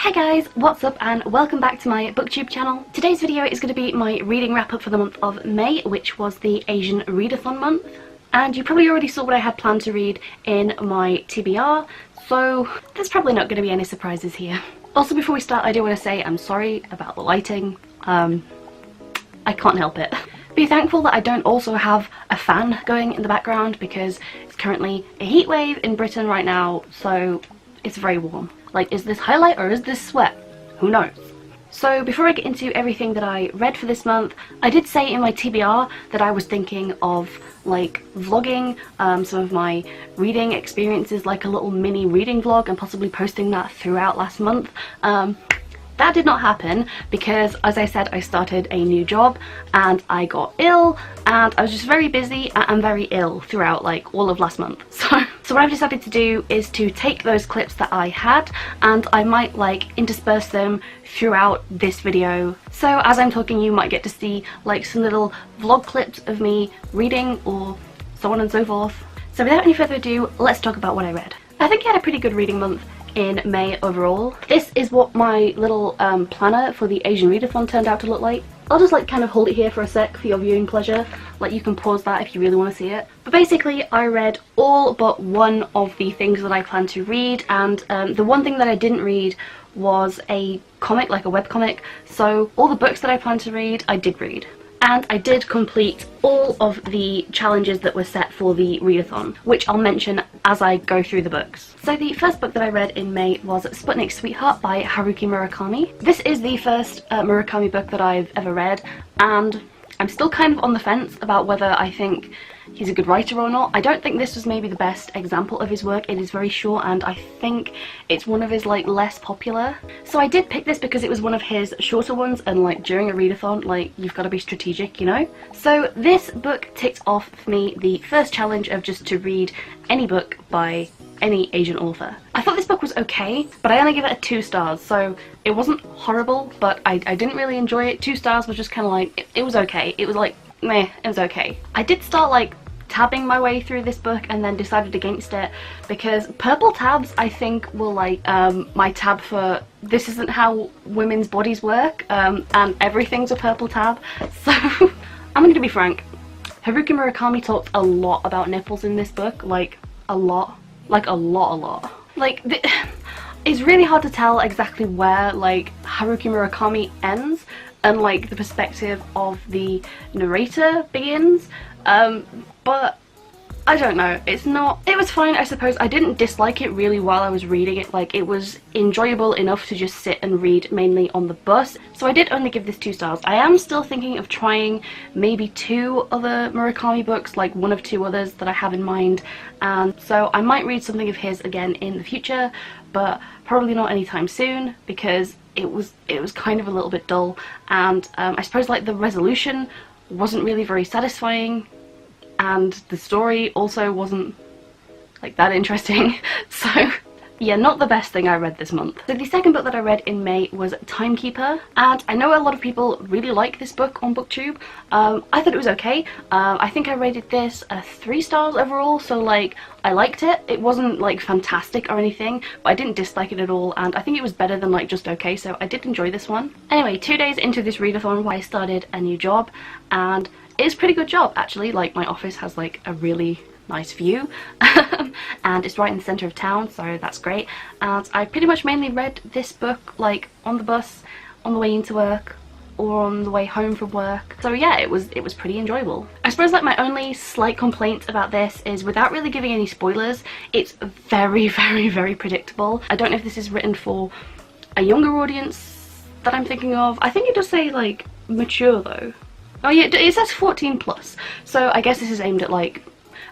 Hey guys, what's up and welcome back to my booktube channel. Today's video is going to be my reading wrap up for the month of May, which was the Asian Readathon month. And you probably already saw what I had planned to read in my TBR, so there's probably not going to be any surprises here. Also, before we start, I do want to say I'm sorry about the lighting. I can't help it. Be thankful that I don't also have a fan going in the background because it's currently a heat wave in Britain right now, so it's very warm. Like, is this highlight or is this sweat? Who knows? So before I get into everything that I read for this month, I did say in my TBR that I was thinking of like vlogging some of my reading experiences, like a little mini reading vlog, and possibly posting that throughout last month. That did not happen because, as I said, I started a new job and I got ill and I was just very busy and very ill throughout like all of last month. So what I've decided to do is to take those clips that I had and I might like intersperse them throughout this video. So as I'm talking, you might get to see like some little vlog clips of me reading or so on and so forth. So without any further ado, let's talk about what I read. I think I had a pretty good reading month in May overall. This is what my little planner for the Asian Readathon turned out to look like. I'll just like kind of hold it here for a sec for your viewing pleasure. Like, you can pause that if you really want to see it. But basically I read all but one of the things that I planned to read, and the one thing that I didn't read was a comic, like a webcomic. So all the books that I planned to read, I did read. And I did complete all of the challenges that were set for the readathon, which I'll mention as I go through the books. So the first book that I read in May was Sputnik's Sweetheart by Haruki Murakami. This is the first Murakami book that I've ever read, and I'm still kind of on the fence about whether I think he's a good writer or not. I don't think this was maybe the best example of his work. It is very short and I think it's one of his like less popular. So I did pick this because it was one of his shorter ones, and like during a readathon, like, you've got to be strategic, you know? So this book ticked off for me the first challenge of just to read any book by any Asian author. I thought this book was okay, but I only give it a 2 stars, so it wasn't horrible, but I didn't really enjoy it. 2 stars was just kind of like, it was okay. It was like, meh, it was okay. I did start like tabbing my way through this book and then decided against it because purple tabs, I think, were like my tab for this isn't how women's bodies work, and everything's a purple tab. So I'm going to be frank, Haruki Murakami talked a lot about nipples in this book, like a lot. Like a lot. Like, it's really hard to tell exactly where like Haruki Murakami ends and like the perspective of the narrator begins, but I don't know, it was fine, I suppose. I didn't dislike it really while I was reading it. Like, it was enjoyable enough to just sit and read, mainly on the bus, so I did only give this 2 stars. I am still thinking of trying maybe 2 other Murakami books, like 1 of 2 others that I have in mind, and so I might read something of his again in the future, but probably not anytime soon because it was kind of a little bit dull, and I suppose like the resolution wasn't really very satisfying, and the story also wasn't like that interesting. So yeah, not the best thing I read this month. So the second book that I read in May was Timekeeper, and I know a lot of people really like this book on BookTube. I thought it was okay. I think I rated this 3 stars overall, so like I liked it. It wasn't like fantastic or anything, but I didn't dislike it at all, and I think it was better than like just okay, so I did enjoy this one. Anyway, 2 days into this readathon, I started a new job, and it's a pretty good job actually. Like, my office has like a really nice view and it's right in the center of town, so that's great. And I pretty much mainly read this book like on the bus, on the way into work, or on the way home from work. So yeah, it was pretty enjoyable. I suppose like my only slight complaint about this is, without really giving any spoilers, it's very predictable. I don't know if this is written for a younger audience that I'm thinking of. I think it does say like mature though. Oh yeah, it says 14 plus, so I guess this is aimed at like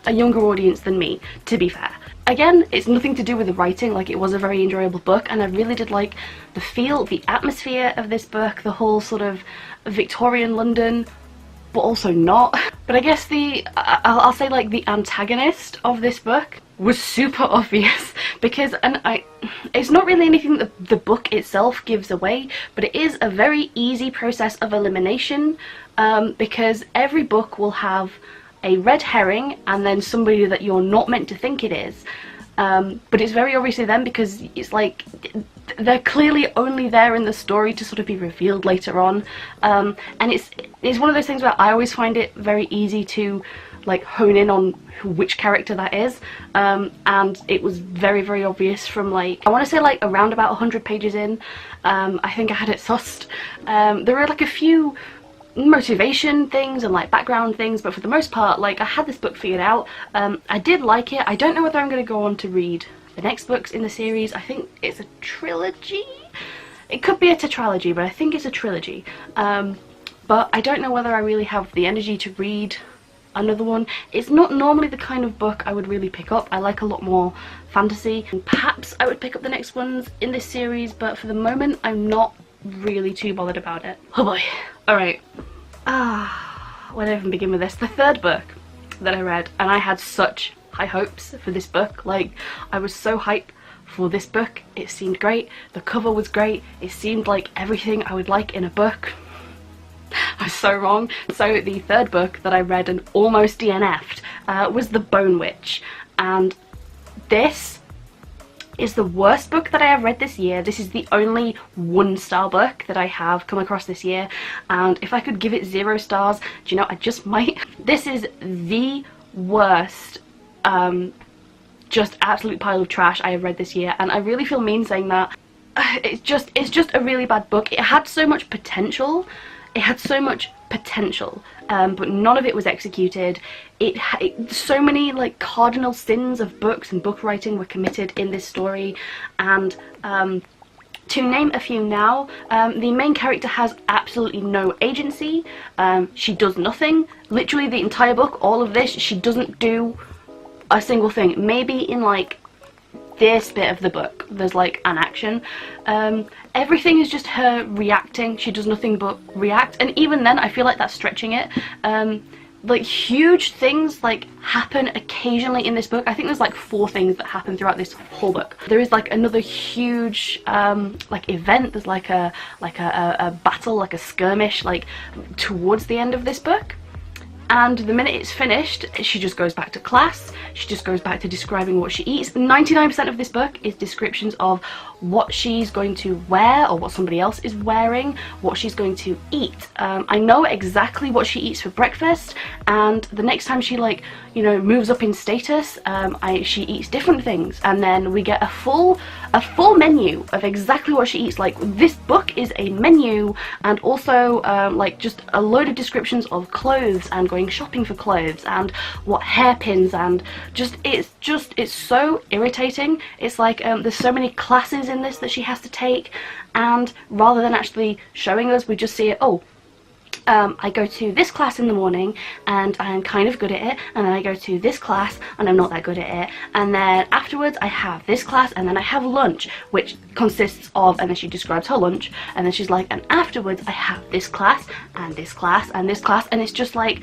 a younger audience than me, to be fair. Again, it's nothing to do with the writing. Like, it was a very enjoyable book and I really did like the feel, the atmosphere of this book, the whole sort of Victorian London, but also not. But I guess I'll say like the antagonist of this book was super obvious because, it's not really anything that the book itself gives away, but it is a very easy process of elimination, because every book will have a red herring and then somebody that you're not meant to think it is, but it's very obviously them because it's like they're clearly only there in the story to sort of be revealed later on, and it's one of those things where I always find it very easy to like hone in on which character that is, and it was very, very obvious from like, I want to say like around about 100 pages in. I think I had it sussed. There were like a few motivation things and like background things, but for the most part, like, I had this book figured out. I did like it. I don't know whether I'm going to go on to read the next books in the series. I think it's a trilogy. It could be a tetralogy, but I think it's a trilogy. But I don't know whether I really have the energy to read another one. It's not normally the kind of book I would really pick up. I like a lot more fantasy, and perhaps I would pick up the next ones in this series, but for the moment I'm not really too bothered about it. Oh boy. Alright. Where do I even begin with this? The third book that I read, and I had such high hopes for this book. Like, I was so hyped for this book. It seemed great. The cover was great. It seemed like everything I would like in a book. I was so wrong. So the third book that I read and almost DNF'd was The Bone Witch, and this is the worst book that I have read this year. This is the only 1-star book that I have come across this year, and if I could give it 0 stars, do you know, I just might. This is the worst, just absolute pile of trash I have read this year, and I really feel mean saying that. It's just a really bad book. It had so much potential. It had so much potential, but none of it was executed. So many like cardinal sins of books and book writing were committed in this story, and to name a few now, the main character has absolutely no agency. She does nothing. Literally the entire book, all of this, she doesn't do a single thing. Maybe in like this bit of the book there's like an action. Everything is just her reacting. She does nothing but react, and even then I feel like that's stretching it. Like, huge things like happen occasionally in this book. I think there's like 4 things that happen throughout this whole book. There is like another huge like event. There's like a battle, like a skirmish, like towards the end of this book. And the minute it's finished, she just goes back to class. She just goes back to describing what she eats. 99% of this book is descriptions of what she's going to wear, or what somebody else is wearing, what she's going to eat. I know exactly what she eats for breakfast, and the next time she, like, you know, moves up in status, she eats different things, and then we get a full menu of exactly what she eats. Like, this book is a menu, and also like just a load of descriptions of clothes and going shopping for clothes and what hairpins, and it's so irritating. It's like there's so many classes in this that she has to take, and rather than actually showing us, we just see it. Oh, I go to this class in the morning and I am kind of good at it, and then I go to this class and I'm not that good at it, and then afterwards I have this class, and then I have lunch, which consists of, and then she describes her lunch, and then she's like, and afterwards I have this class and this class and this class, and it's just like,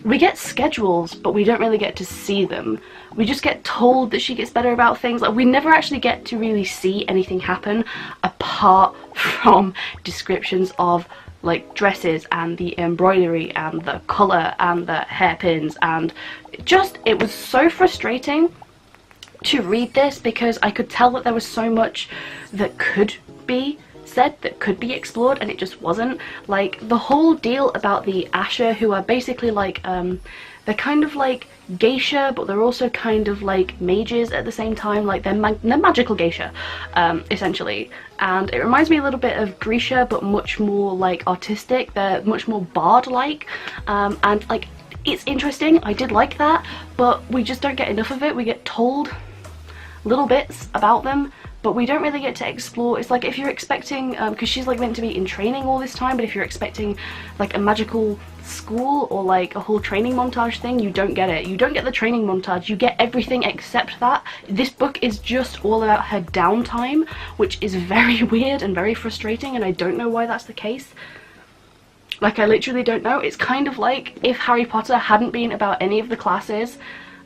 we get schedules but we don't really get to see them. We just get told that she gets better about things. Like, we never actually get to really see anything happen apart from descriptions of like dresses and the embroidery and the colour and the hairpins, and it was so frustrating to read this because I could tell that there was so much that could be said, that could be explored, and it just wasn't. Like, the whole deal about the Asher, who are basically like they're kind of like geisha, but they're also kind of like mages at the same time. Like, they're magical geisha, essentially, and it reminds me a little bit of Grisha, but much more like artistic. They're much more bard-like, and like, it's interesting. I did like that, but we just don't get enough of it. We get told little bits about them, but we don't really get to explore. It's like, if you're expecting, because she's like meant to be in training all this time, but if you're expecting like a magical school or like a whole training montage thing, you don't get it. You don't get the training montage, you get everything except that. This book is just all about her downtime, which is very weird and very frustrating, and I don't know why that's the case. Like, I literally don't know. It's kind of like if Harry Potter hadn't been about any of the classes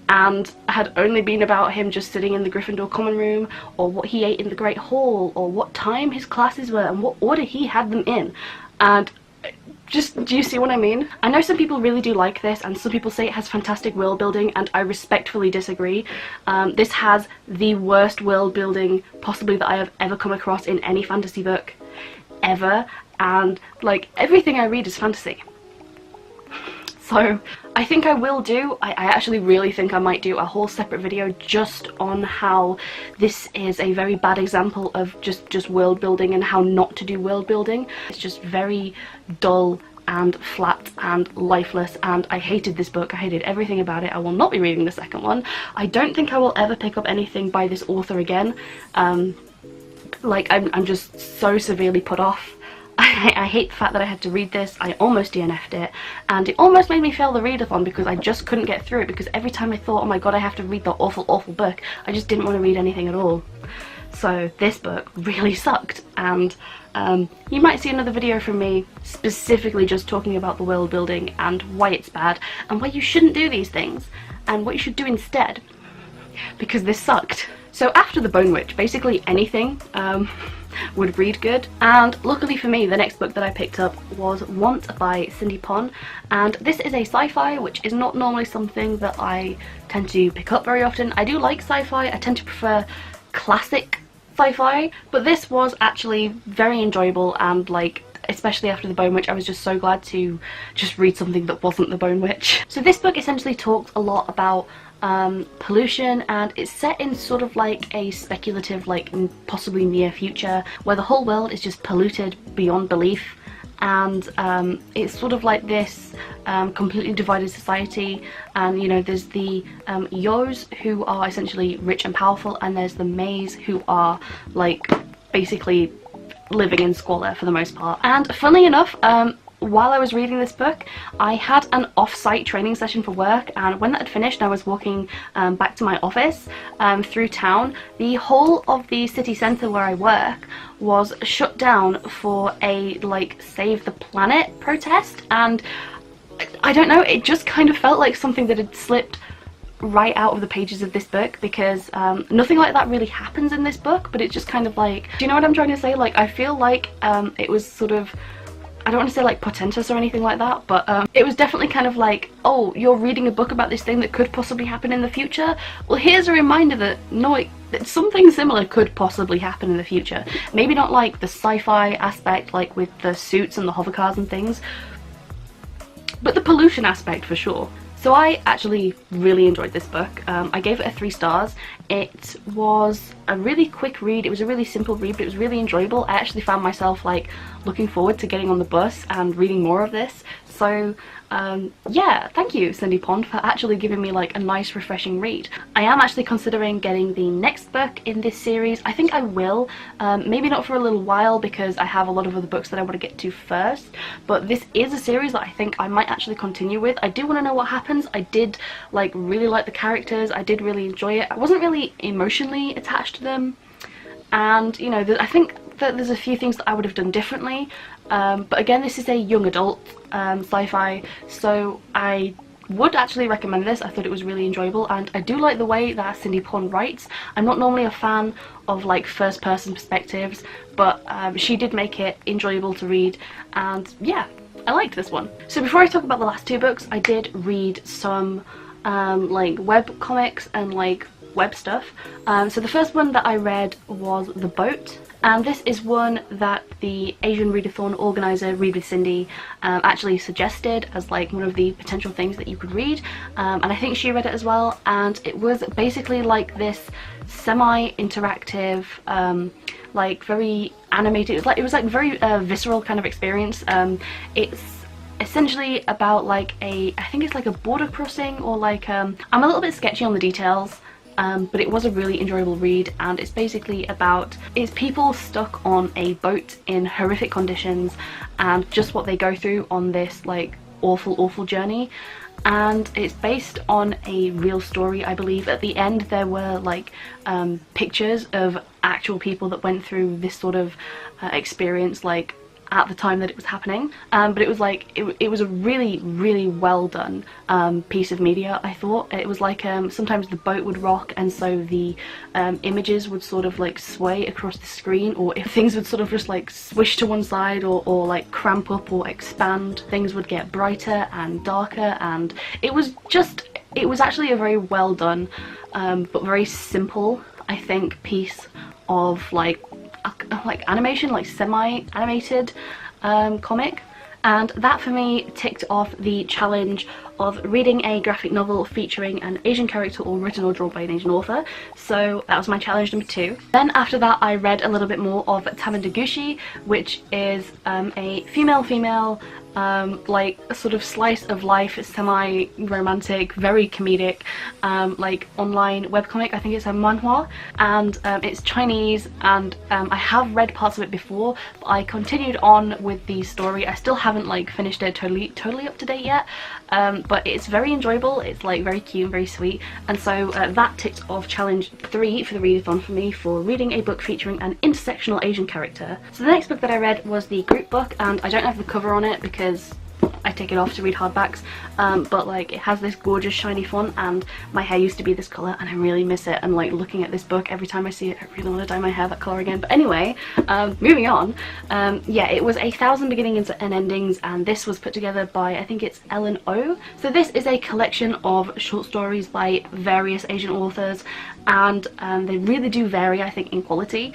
and had only been about him just sitting in the Gryffindor common room, or what he ate in the Great Hall, or what time his classes were and what order he had them in. And Just, do you see what I mean? I know some people really do like this, and some people say it has fantastic world building, and I respectfully disagree. This has the worst world building possibly that I have ever come across in any fantasy book ever, and like everything I read is fantasy. So I think I will do, I actually really think I might do a whole separate video just on how this is a very bad example of just world building and how not to do world building. It's just very dull and flat and lifeless, and I hated this book. I hated everything about it. I will not be reading the second one. I don't think I will ever pick up anything by this author again. Like I'm just so severely put off. I hate the fact that I had to read this. I almost DNF'd it, and it almost made me fail the readathon because I just couldn't get through it, because every time I thought, oh my god, I have to read the awful book, I just didn't want to read anything at all. So this book really sucked, and you might see another video from me specifically just talking about the world building and why it's bad and why you shouldn't do these things and what you should do instead, because this sucked. So after The Bone Witch, basically anything would read good, and luckily for me the next book that I picked up was Want by Cindy Pon, and this is a sci-fi, which is not normally something that I tend to pick up very often. I do like sci-fi, I tend to prefer classic sci-fi, but this was actually very enjoyable, and like especially after The Bone Witch I was just so glad to just read something that wasn't The Bone Witch. So this book essentially talks a lot about pollution, and it's set in sort of like a speculative, like possibly near future, where the whole world is just polluted beyond belief, and it's sort of like this completely divided society, and you know there's the Yos, who are essentially rich and powerful, and there's the Mays, who are like basically living in squalor for the most part. And funnily enough, while I was reading this book, I had an off-site training session for work, and when that had finished I was walking back to my office through town. The whole of the city centre where I work was shut down for a like Save the Planet protest, and I don't know, it just kind of felt like something that had slipped right out of the pages of this book, because nothing like that really happens in this book, but it's just kind of like, do you know what I'm trying to say? Like I feel like it was sort of, I don't want to say like portentous or anything like that, but it was definitely kind of like, oh, you're reading a book about this thing that could possibly happen in the future? Well, here's a reminder that no, that something similar could possibly happen in the future. Maybe not like the sci-fi aspect, like with the suits and the hover cars and things, but the pollution aspect for sure. So I actually really enjoyed this book. I gave it 3 stars. It was a really quick read, it was a really simple read, but it was really enjoyable. I actually found myself like looking forward to getting on the bus and reading more of this. So yeah, thank you Cindy Pon for actually giving me like a nice refreshing read. I am actually considering getting the next book in this series. I think I will, maybe not for a little while because I have a lot of other books that I want to get to first, but this is a series that I think I might actually continue with. I do want to know what happens. I did like really like the characters, I did really enjoy it. I wasn't really emotionally attached to them, and you know, I think that there's a few things that I would have done differently, but again, this is a young adult sci-fi, so I would actually recommend this. I thought it was really enjoyable, and I do like the way that Cindy Pon writes. I'm not normally a fan of like first person perspectives, but she did make it enjoyable to read, and yeah, I liked this one. So before I talk about the last 2 books, I did read some like web comics and like web stuff. So the first one that I read was The Boat, and this is one that the Asian Readathon organizer Read with Cindy actually suggested as like one of the potential things that you could read, and I think she read it as well, and it was basically like this semi-interactive like very animated, it was like very visceral kind of experience. It's essentially about like I think it's like a border crossing, or like I'm a little bit sketchy on the details, but it was a really enjoyable read, and it's basically about, it's people stuck on a boat in horrific conditions and just what they go through on this like awful journey, and it's based on a real story, I believe. At the end there were like pictures of actual people that went through this sort of experience, like at the time that it was happening, but it was like it was a really well done piece of media. I thought it was like sometimes the boat would rock, and so the images would sort of like sway across the screen, or if things would sort of just like swish to one side or like cramp up or expand, things would get brighter and darker, and it was actually a very well done but very simple, I think, piece of like animation, like semi-animated comic. And that for me ticked off the challenge of reading a graphic novel featuring an Asian character or written or drawn by an Asian author. So that was my challenge number 2. Then after that I read a little bit more of Tamandaguchi, which is a female like a sort of slice of life, semi-romantic, very comedic, like online webcomic. I think it's a manhwa, and it's Chinese, and I have read parts of it before, but I continued on with the story. I still haven't like finished it totally up to date yet, but it's very enjoyable. It's like very cute and very sweet, and so that ticked off challenge 3 for the readathon for me, for reading a book featuring an intersectional Asian character. So the next book that I read was the group book, and I don't have the cover on it because I take it off to read hardbacks, but like it has this gorgeous shiny font, and my hair used to be this colour and I really miss it, and like looking at this book every time I see it I really want to dye my hair that colour again. But anyway, moving on, yeah, it was 1,000 Beginnings and Endings, and this was put together by, I think it's Ellen O. So this is a collection of short stories by various Asian authors, and they really do vary, I think, in quality.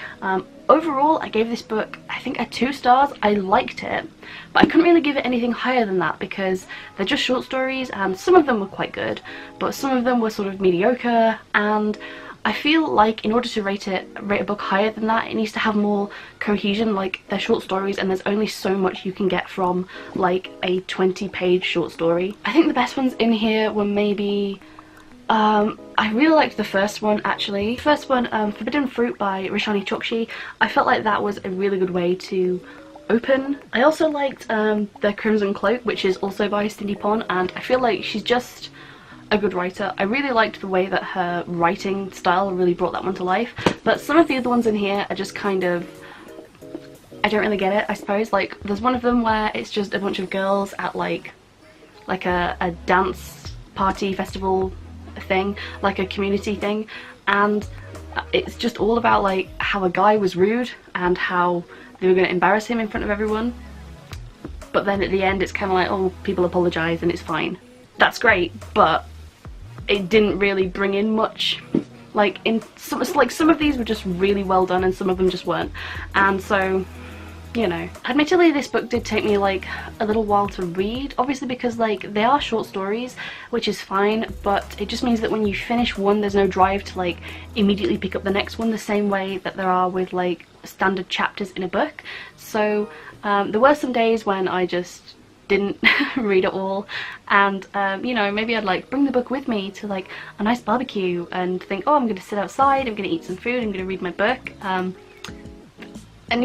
Overall, I gave this book, I think, a 2 stars. I liked it, but I couldn't really give it anything higher than that because they're just short stories, and some of them were quite good, but some of them were sort of mediocre, and I feel like in order to rate a book higher than that, it needs to have more cohesion. Like, they're short stories and there's only so much you can get from like a 20-page short story. I think the best ones in here were maybe I really liked the first one, actually. The first one, Forbidden Fruit by Rishani Chokshi. I felt like that was a really good way to open. I also liked The Crimson Cloak, which is also by Cindy Pon, and I feel like she's just a good writer. I really liked the way that her writing style really brought that one to life, but some of the other ones in here are just kind of, I don't really get it, I suppose. Like, there's one of them where it's just a bunch of girls at like a dance party festival thing, like a community thing, and it's just all about like how a guy was rude and how they were going to embarrass him in front of everyone, but then at the end it's kind of like, oh, people apologize and it's fine. That's great, but it didn't really bring in much. Like, some of these were just really well done and some of them just weren't, and so, you know. Admittedly, this book did take me like a little while to read, obviously because like they are short stories, which is fine, but it just means that when you finish one there's no drive to like immediately pick up the next one, the same way that there are with like standard chapters in a book. So there were some days when I just didn't read it all, and you know, maybe I'd like bring the book with me to like a nice barbecue and think, oh, I'm gonna sit outside, I'm gonna eat some food, I'm gonna read my book, and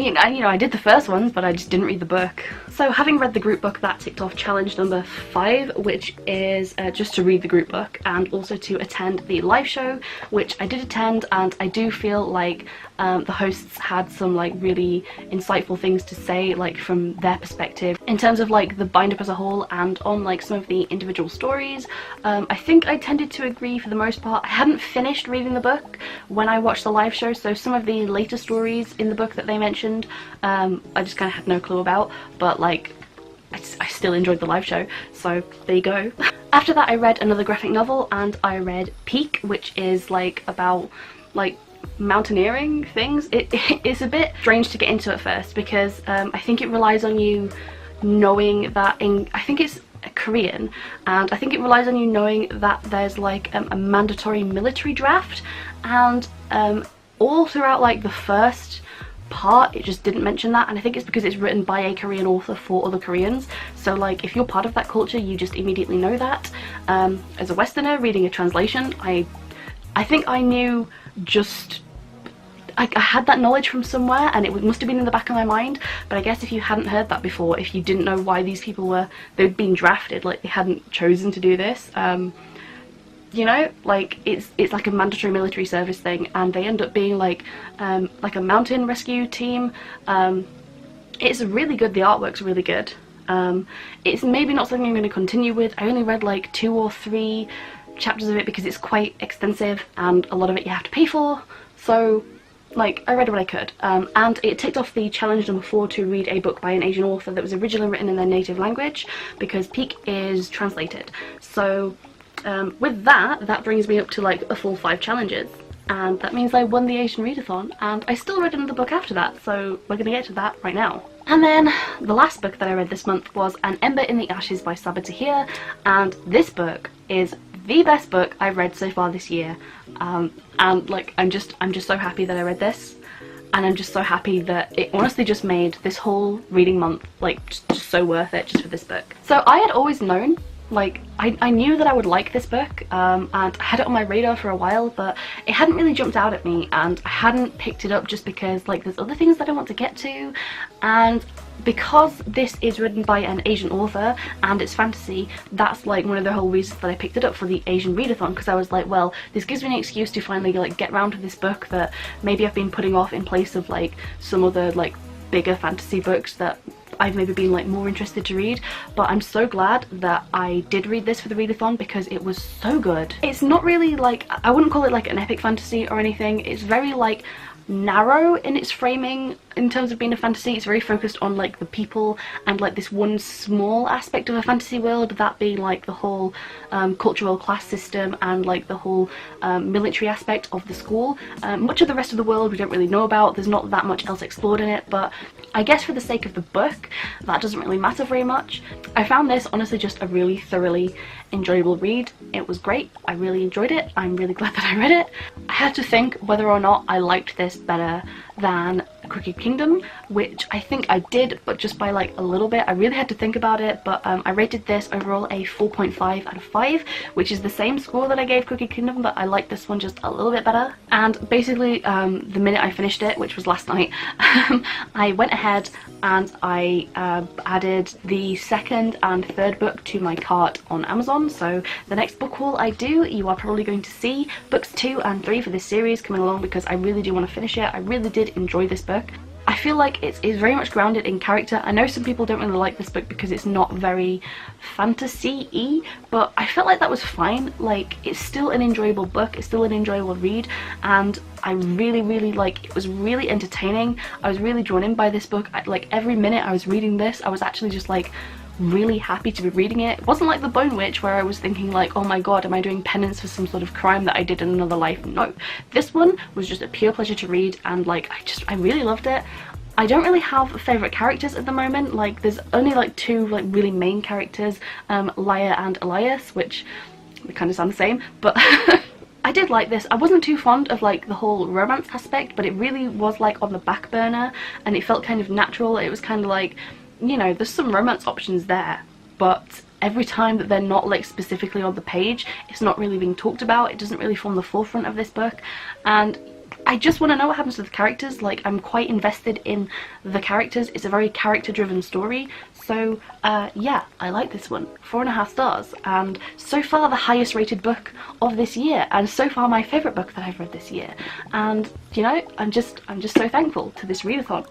you know, I did the first ones, but I just didn't read the book. So having read the group book, that ticked off challenge number 5, which is just to read the group book and also to attend the live show, which I did attend, and I do feel like the hosts had some like really insightful things to say, like from their perspective in terms of like the bind-up as a whole and on like some of the individual stories. I think I tended to agree for the most part. I hadn't finished reading the book when I watched the live show, so some of the later stories in the book that they mentioned I just kind of had no clue about, but like I still enjoyed the live show, so there you go. After that I read another graphic novel, and I read Peak, which is like about like mountaineering things. It's a bit strange to get into at first because I think it relies on you knowing that I think it's Korean, and I think it relies on you knowing that there's like a mandatory military draft, and all throughout like the first part it just didn't mention that, and I think it's because it's written by a Korean author for other Koreans, so like if you're part of that culture you just immediately know that. As a Westerner reading a translation, I think I knew, just I had that knowledge from somewhere and it must have been in the back of my mind, but I guess if you hadn't heard that before, if you didn't know why these people they'd been drafted, like they hadn't chosen to do this, you know, like it's like a mandatory military service thing, and they end up being like a mountain rescue team, it's really good. The artwork's really good. It's maybe not something I'm going to continue with. I only read like 2 or 3 chapters of it because it's quite extensive and a lot of it you have to pay for, so like I read what I could, and it ticked off the challenge number 4 to read a book by an Asian author that was originally written in their native language, because Peak is translated. So with that brings me up to like a full 5 challenges, and that means I won the Asian Readathon, and I still read another book after that, so we're gonna get to that right now. And then the last book that I read this month was An Ember in the Ashes by Sabaa Tahir, and this book is the best book I've read so far this year, and like I'm just so happy that I read this, and I'm just so happy that it honestly just made this whole reading month like just so worth it just for this book. So I had always known, like I knew that I would like this book, and I had it on my radar for a while, but it hadn't really jumped out at me, and I hadn't picked it up just because like there's other things that I want to get to, and because this is written by an Asian author and it's fantasy, that's like one of the whole reasons that I picked it up for the Asian Readathon, because I was like, well, this gives me an excuse to finally like get around to this book that maybe I've been putting off in place of like some other like bigger fantasy books that I've maybe been like more interested to read. But I'm so glad that I did read this for the readathon because it was so good. It's not really like, I wouldn't call it like an epic fantasy or anything. It's very like narrow in its framing in terms of being a fantasy. It's very focused on like the people and like this one small aspect of a fantasy world, that being like the whole cultural class system and like the whole military aspect of the school. Much of the rest of the world we don't really know about. There's not that much else explored in it, but I guess for the sake of the book that doesn't really matter very much. I found this honestly just a really thoroughly enjoyable read. It was great. I really enjoyed it. I'm really glad that I read it. I had to think whether or not I liked this better than Crooked Kingdom, which I think I did, but just by like a little bit. I really had to think about it, but I rated this overall a 4.5 out of 5, which is the same score that I gave Crooked Kingdom, but I liked this one just a little bit better. And basically the minute I finished it, which was last night, I went ahead and I added the second and third book to my cart on Amazon. So the next book haul I do, you are probably going to see books 2 and 3 for this series coming along, because I really do want to finish it. I really did enjoy this book. I feel like it's very much grounded in character. I know some people don't really like this book because it's not very fantasy-y, but I felt like that was fine. Like, it's still an enjoyable book, it's still an enjoyable read, and I really like, it was really entertaining. I was really drawn in by this book. Like every minute I was reading this, I was actually just like really happy to be reading it. It wasn't like The Bone Witch where I was thinking like, oh my god, am I doing penance for some sort of crime that I did in another life? No, this one was just a pure pleasure to read, and like I really loved it. I don't really have favourite characters at the moment. Like there's only like 2 like really main characters, Laya and Elias, which they kind of sound the same, but I did like this. I wasn't too fond of like the whole romance aspect, but it really was like on the back burner and it felt kind of natural. It was kind of like, you know, there's some romance options there, but every time that they're not like specifically on the page, it's not really being talked about. It doesn't really form the forefront of this book, and I just want to know what happens to the characters. Like, I'm quite invested in the characters. It's a very character driven story, so yeah, I like this one. 4.5 stars, and so far the highest rated book of this year, and so far my favourite book that I've read this year. And you know, I'm just so thankful to this readathon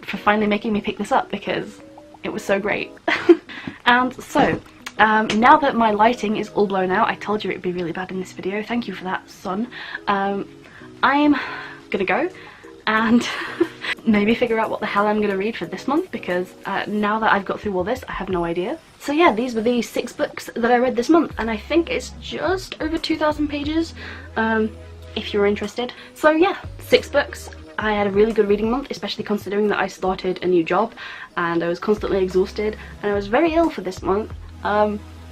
for finally making me pick this up, because it was so great. And so now that my lighting is all blown out, I told you it would be really bad in this video, thank you for that, son. I'm gonna go and maybe figure out what the hell I'm gonna read for this month, because now that I've got through all this, I have no idea. So yeah, these were the 6 books that I read this month, and I think it's just over 2,000 pages, if you're interested. So yeah, 6 books. I had a really good reading month, especially considering that I started a new job and I was constantly exhausted and I was very ill for this month.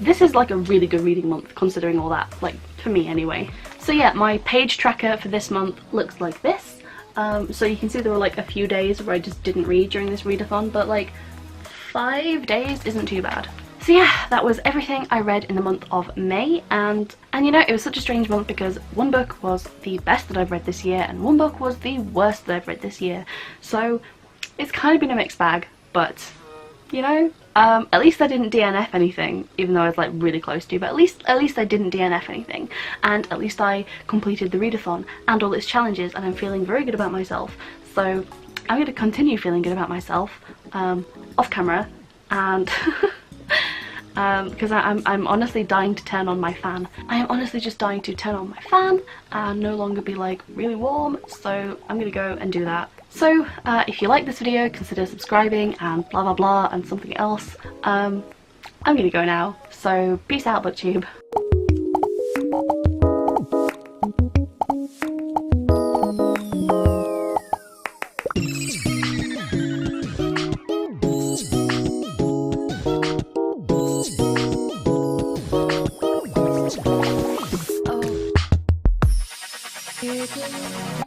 This is like a really good reading month considering all that, like for me anyway. So yeah, my page tracker for this month looks like this. So you can see there were like a few days where I just didn't read during this readathon, but like 5 days isn't too bad. So yeah, that was everything I read in the month of May, and you know, it was such a strange month because one book was the best that I've read this year and one book was the worst that I've read this year. So it's kind of been a mixed bag, but you know, at least I didn't DNF anything, even though I was like really close to, but at least I didn't DNF anything, and at least I completed the readathon and all its challenges, and I'm feeling very good about myself. So I'm going to continue feeling good about myself off camera, and because I'm honestly dying to turn on my fan. I am honestly just dying to turn on my fan and no longer be like really warm, so I'm gonna go and do that. So if you like this video, consider subscribing and blah blah blah and something else. I'm gonna go now, so peace out, BookTube. Oh.